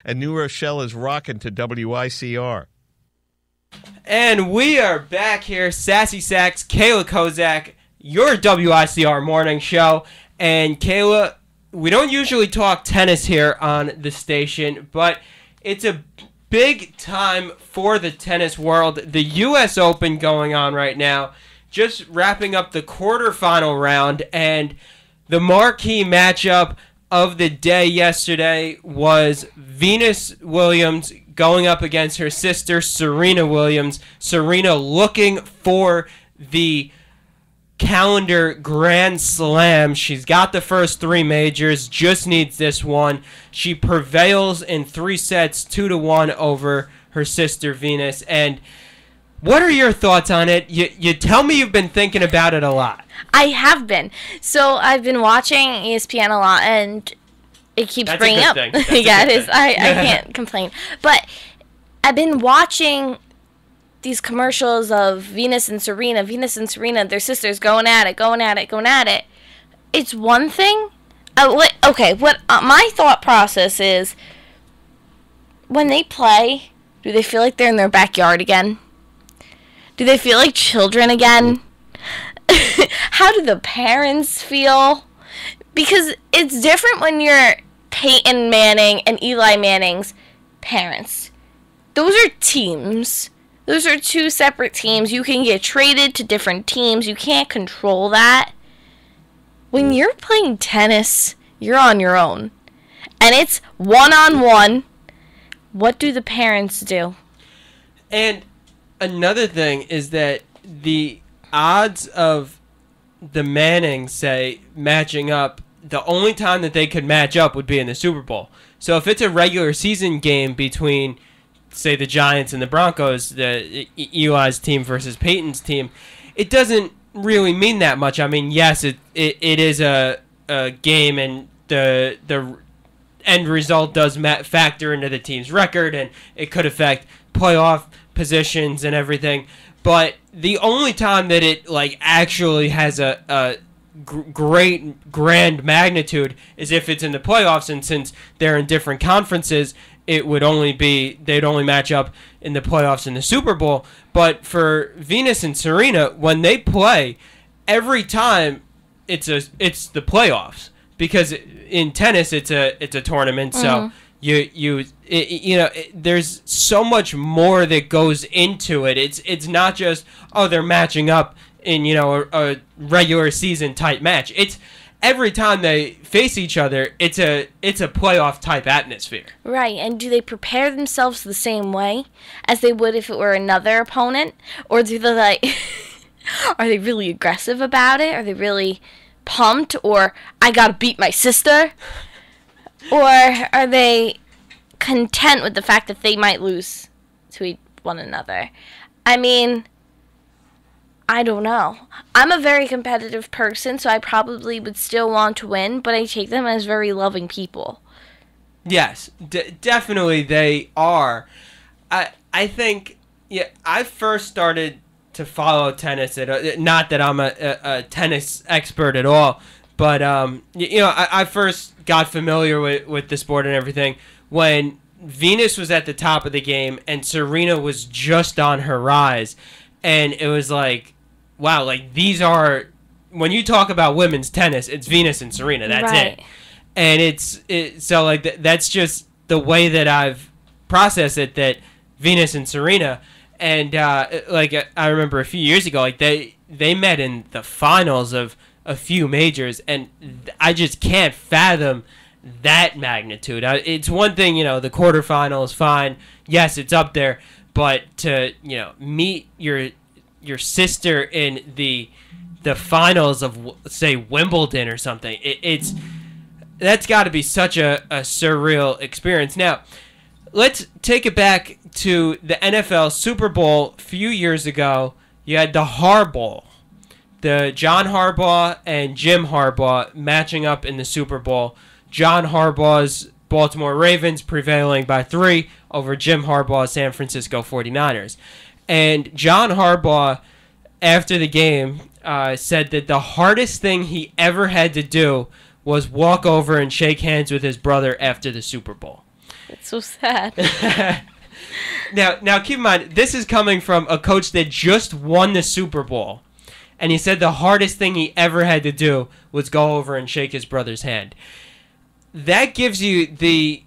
and New Rochelle is rocking to WICR. And we are back here, Sassy Sacks, Kayla Kosack, your WICR morning show. And Kayla, we don't usually talk tennis here on the station, but it's a big time for the tennis world. The U.S. Open going on right now, just wrapping up the quarterfinal round, and the marquee matchup of the day yesterday was Venus Williams going up against her sister Serena Williams. Serena looking for the calendar Grand Slam. She's got the first three majors, just needs this one. She prevails in 3 sets, 2-1 over her sister Venus. And what are your thoughts on it? You tell me you've been thinking about it a lot. I have been. So I've been watching ESPN a lot, and it keeps That's bringing up. Yeah, it is. I can't complain. But I've been watching these commercials of Venus and Serena, their sisters going at it. It's one thing. What my thought process is, when they play, do they feel like they're in their backyard again? Do they feel like children again? How do the parents feel? Because it's different when you're Peyton Manning and Eli Manning's parents. Those are teams. Those are 2 separate teams. You can get traded to different teams. You can't control that. When you're playing tennis, you're on your own. And it's one-on-one. What do the parents do? And another thing is that the odds of the Mannings, say, matching up, the only time that they could match up would be in the Super Bowl. So if it's a regular season game between, say, the Giants and the Broncos, the Eli's team versus Peyton's team, it doesn't really mean that much. I mean, yes, it is a game, and the end result does factor into the team's record, and it could affect playoff positions and everything. But the only time that it actually has a great grand magnitude is if it's in the playoffs, and since they're in different conferences, they'd only match up in the playoffs in the Super Bowl. But for Venus and Serena, when they play, every time it's the playoffs, because in tennis it's a tournament, so there's so much more that goes into it. It's not just, they're matching up in a regular season type match. It's every time they face each other, it's a playoff type atmosphere. Right, and do they prepare themselves the same way as they would if it were another opponent? Or do they are they really aggressive about it? Are they really pumped? Or I gotta beat my sister? Or are they content with the fact that they might lose to one another? I mean, I don't know. I'm a very competitive person, so I probably would still want to win, but I take them as very loving people. Yes, definitely they are. I think, I first started to follow tennis. Not that I'm a tennis expert at all, but I first got familiar with the sport and everything when Venus was at the top of the game and Serena was just on her rise, and it was like, wow, these are, when you talk about women's tennis, it's Venus and Serena. That's right. it. And so that's just the way that I've processed it, that Venus and Serena. And I remember a few years ago, they met in the finals of a few majors, and I just can't fathom that magnitude. It's one thing, the quarterfinals, fine. Yes, it's up there, but to meet your sister in the finals of, say, Wimbledon or something, that's got to be such a surreal experience. Now, let's take it back to the NFL Super Bowl a few years ago. You had the Harbaugh, the John Harbaugh and Jim Harbaugh matching up in the Super Bowl. John Harbaugh's Baltimore Ravens prevailing by 3 over Jim Harbaugh's San Francisco 49ers. And John Harbaugh, after the game, said that the hardest thing he ever had to do was walk over and shake hands with his brother after the Super Bowl. It's so sad. Now, keep in mind, this is coming from a coach that just won the Super Bowl. And he said the hardest thing he ever had to do was go over and shake his brother's hand. That gives you the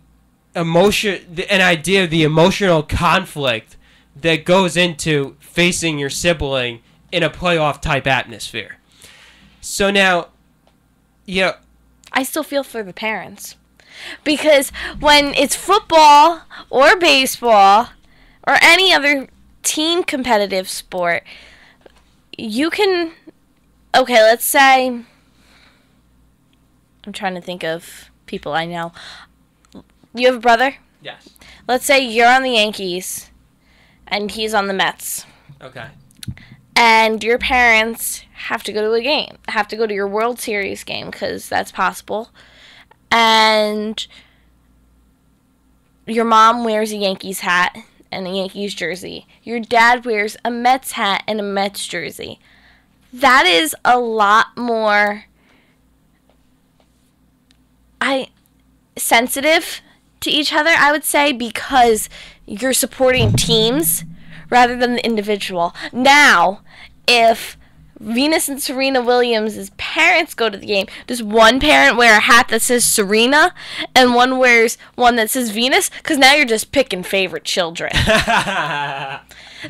emotion, an idea of the emotional conflict that goes into facing your sibling in a playoff type atmosphere. So now, I still feel for the parents. Because when it's football or baseball or any other team competitive sport, you can, okay, let's say, I'm trying to think of people I know. You have a brother? Yes. Let's say you're on the Yankees and he's on the Mets. Okay. And your parents have to go to a game, have to go to your World Series game because that's possible. And your mom wears a Yankees hat and a Yankees jersey. Your dad wears a Mets hat and a Mets jersey. That is a lot more sensitive to each other, I would say, because you're supporting teams rather than the individual. Now, if Venus and Serena Williams' parents go to the game, does one parent wear a hat that says Serena and one wears one that says Venus? Because now you're just picking favorite children.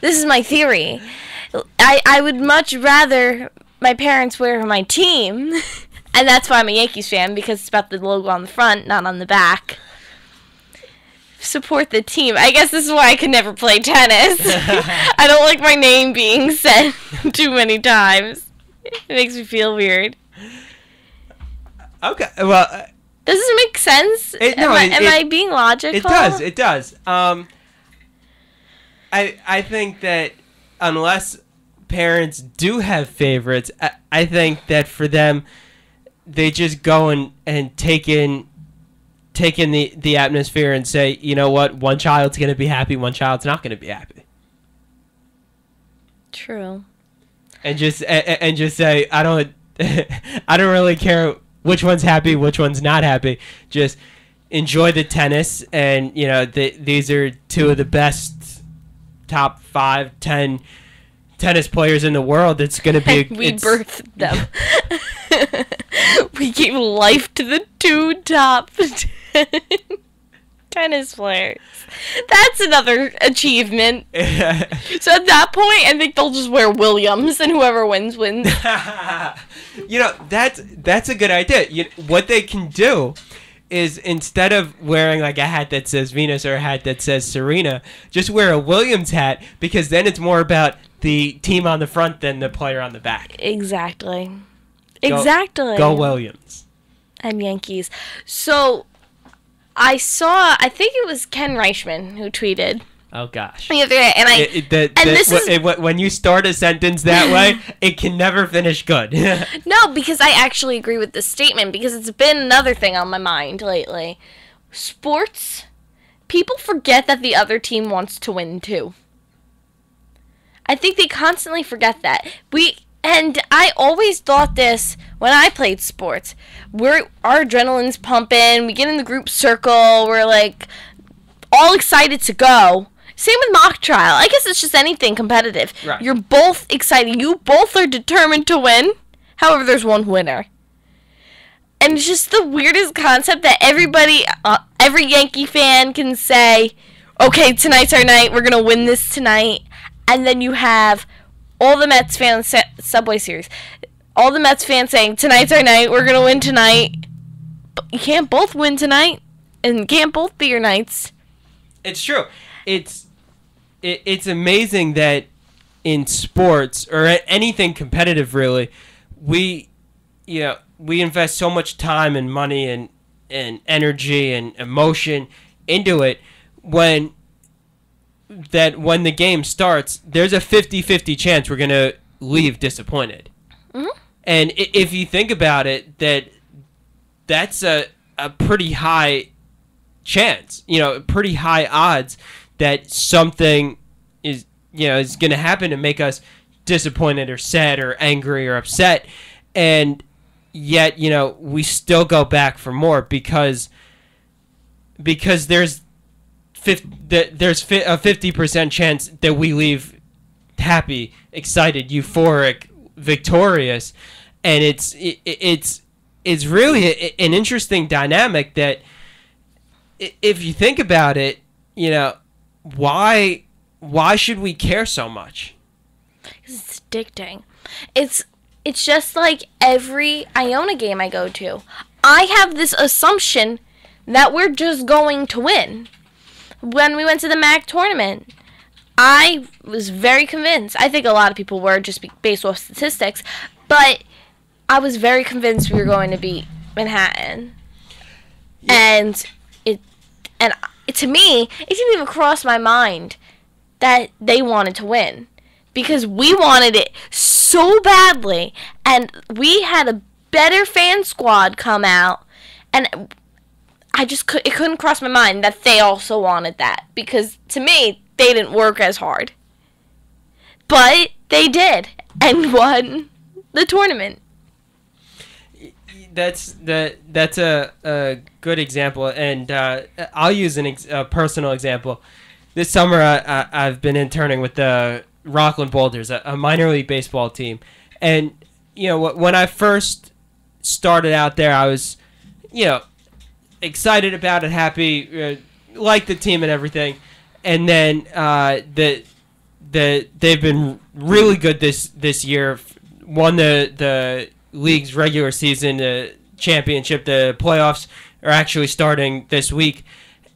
This is my theory. I would much rather my parents wear my team, and that's why I'm a Yankees fan, because it's about the logo on the front, not on the back. Support the team. I guess this is why I could never play tennis. I don't like my name being said too many times. It makes me feel weird. Okay, well... Does it make sense? Am I being logical? It does. I think that unless parents do have favorites, I think that for them, they just go and take in the atmosphere and say, you know what, one child's going to be happy, one child's not going to be happy. True. And just say, I don't really care which one's happy, which one's not happy. Just enjoy the tennis, and these are two of the best top 5, 10 tennis players in the world. It's going to be... We birthed them. We gave life to the 2 top tennis players. That's another achievement. So at that point, I think they'll just wear Williams, and whoever wins. That's a good idea. What they can do is, instead of wearing like a hat that says Venus or a hat that says Serena, just wear a Williams hat, because then it's more about the team on the front than the player on the back. Exactly. Go Williams. And Yankees. So, I think it was Ken Reichman who tweeted. Oh gosh. The other day, and when you start a sentence that way, it can never finish good. No, because I actually agree with this statement, because it's been another thing on my mind lately. Sports, people forget that the other team wants to win too. I think they constantly forget that. And I always thought this when I played sports. Our adrenaline's pumping, we get in the group circle, we're like all excited to go. Same with mock trial. I guess it's just anything competitive. Right. You're both excited. You both are determined to win. However, there's one winner. And it's just the weirdest concept that every Yankee fan can say, okay, tonight's our night. We're going to win this tonight. And then you have all the Mets fans, Subway Series, all the Mets fans saying, tonight's our night. We're going to win tonight. But you can't both win tonight. And you can't both be your nights. It's true. It's amazing that in sports, or anything competitive really, we invest so much time and money and energy and emotion into it, when the game starts, there's a 50-50 chance we're going to leave disappointed. Mm-hmm. And if you think about it, that's a pretty high chance, pretty high odds that something is going to happen to make us disappointed or sad or angry or upset. And yet, we still go back for more because there's there's a 50% chance that we leave happy, excited, euphoric, victorious, and it's really an interesting dynamic that, if you think about it, why should we care so much? It's addicting. It's just like every Iona game I go to. I have this assumption that we're just going to win. When we went to the MAC tournament, I was very convinced. I think a lot of people were, just based off statistics, but I was very convinced we were going to beat Manhattan. Yeah. And to me, it didn't even cross my mind that they wanted to win, because we wanted it so badly, and we had a better fan squad come out, and it couldn't cross my mind that they also wanted that, because to me, they didn't work as hard. But they did, and won the tournament. That's a good example, and I'll use a personal example. This summer, I've been interning with the Rockland Boulders, a minor league baseball team, and when I first started out there, I was excited about it, happy, liked the team and everything, and then they've been really good this year. Won the league's regular season championship. The playoffs are actually starting this week,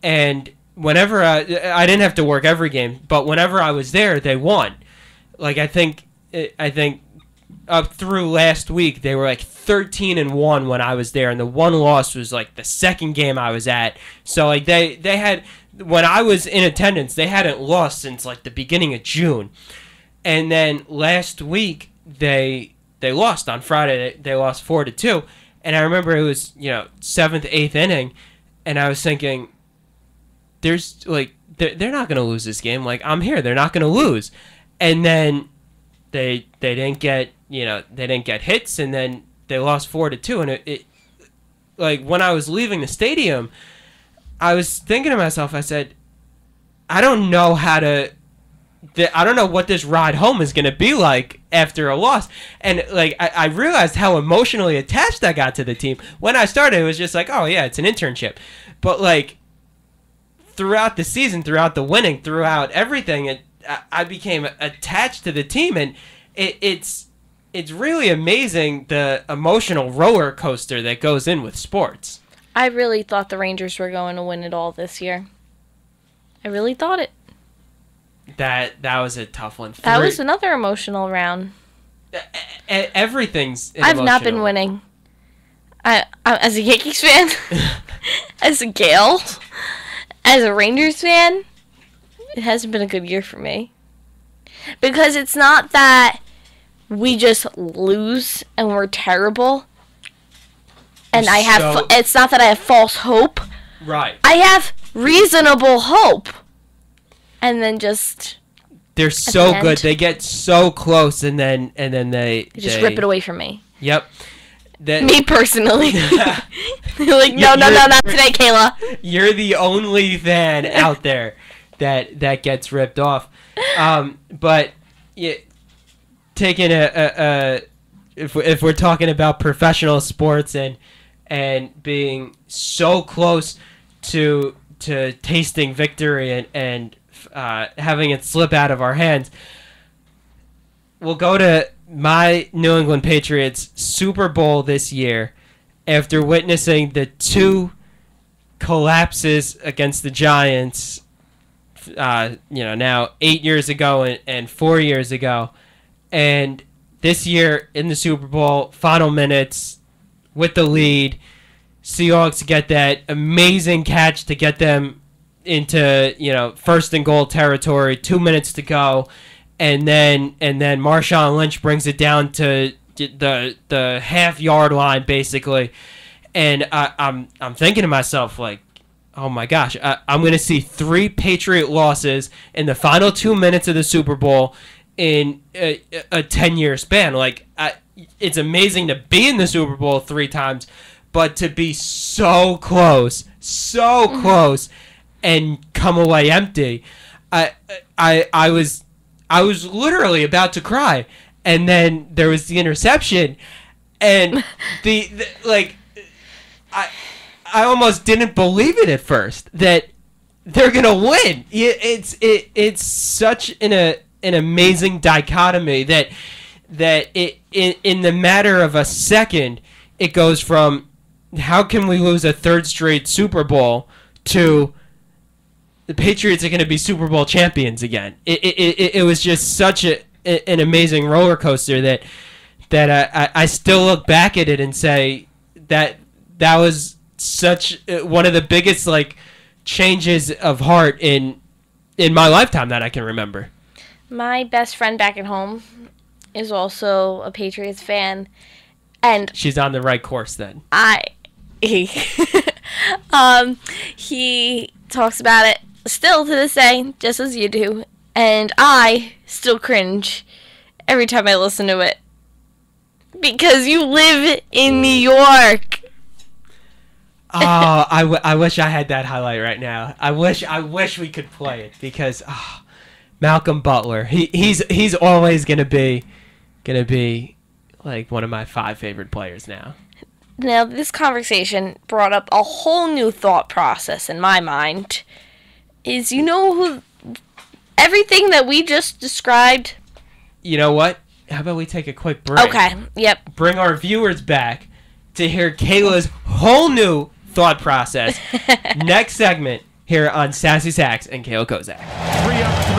and whenever I didn't have to work every game, but whenever I was there, they won. Like I think up through last week, they were like 13-1 when I was there, and the one loss was like the second game I was at. So like they had, when I was in attendance, they hadn't lost since like the beginning of June, and then last week they lost on Friday. They lost 4-2, and I remember it was 7th, 8th inning, and I was thinking, there's like they're not gonna lose this game. Like, I'm here, they're not gonna lose, and then they didn't get they didn't get hits, and then they lost 4-2, and it like when I was leaving the stadium, I was thinking to myself, I said, I don't know what this ride home is going to be like after a loss. And like I realized how emotionally attached I got to the team. When I started, it was just like, oh yeah, it's an internship. But like throughout the season, throughout the winning, throughout everything, I became attached to the team, and it's really amazing the emotional roller coaster that goes in with sports. I really thought the Rangers were going to win it all this year. I really thought it. That was a tough one. That was another emotional round. Everything's emotional. I've not been winning. I as a Yankees fan, as a Gale, as a Rangers fan, it hasn't been a good year for me. Because it's not that we just lose and we're terrible, and it's not that I have false hope. Right. I have reasonable hope. And then they're so good. They get so close, and then they just rip it away from me. Yep. Me personally. Like, no, not today, Kayla. You're the only fan out there that gets ripped off. But taking if we're talking about professional sports and being so close to tasting victory and having it slip out of our hands, we'll go to my New England Patriots Super Bowl this year after witnessing the two collapses against the Giants, now 8 years ago and 4 years ago. And this year in the Super Bowl, final minutes with the lead, Seahawks get that amazing catch to get them into first and goal territory, 2 minutes to go, and then Marshawn Lynch brings it down to the half-yard line basically, and I'm thinking to myself, like, oh my gosh, I'm going to see 3 Patriot losses in the final 2 minutes of the Super Bowl in a 10-year span. Like, it's amazing to be in the Super Bowl 3 times, but to be so close, and come away empty. I was literally about to cry, and then there was the interception, and I almost didn't believe it at first that they're gonna win. It's such an amazing dichotomy that in the matter of a second it goes from how can we lose a third straight Super Bowl to the Patriots are going to be Super Bowl champions again. It was just such an amazing roller coaster that I still look back at it and say that was such one of the biggest changes of heart in my lifetime that I can remember. My best friend back at home is also a Patriots fan, and she's on the right course then. He talks about it still to this day, just as you do, and I still cringe every time I listen to it because you live in New York. Oh, I wish I had that highlight right now. I wish we could play it because Malcolm Butler, he's always gonna be one of my 5 favorite players now. Now, this conversation brought up a whole new thought process in my mind. Is who everything that we just described? You know what? How about we take a quick break? Okay, yep. Bring our viewers back to hear Kayla's whole new thought process. Next segment here on Sassy Sacks and Kayla Kosack. 3 up.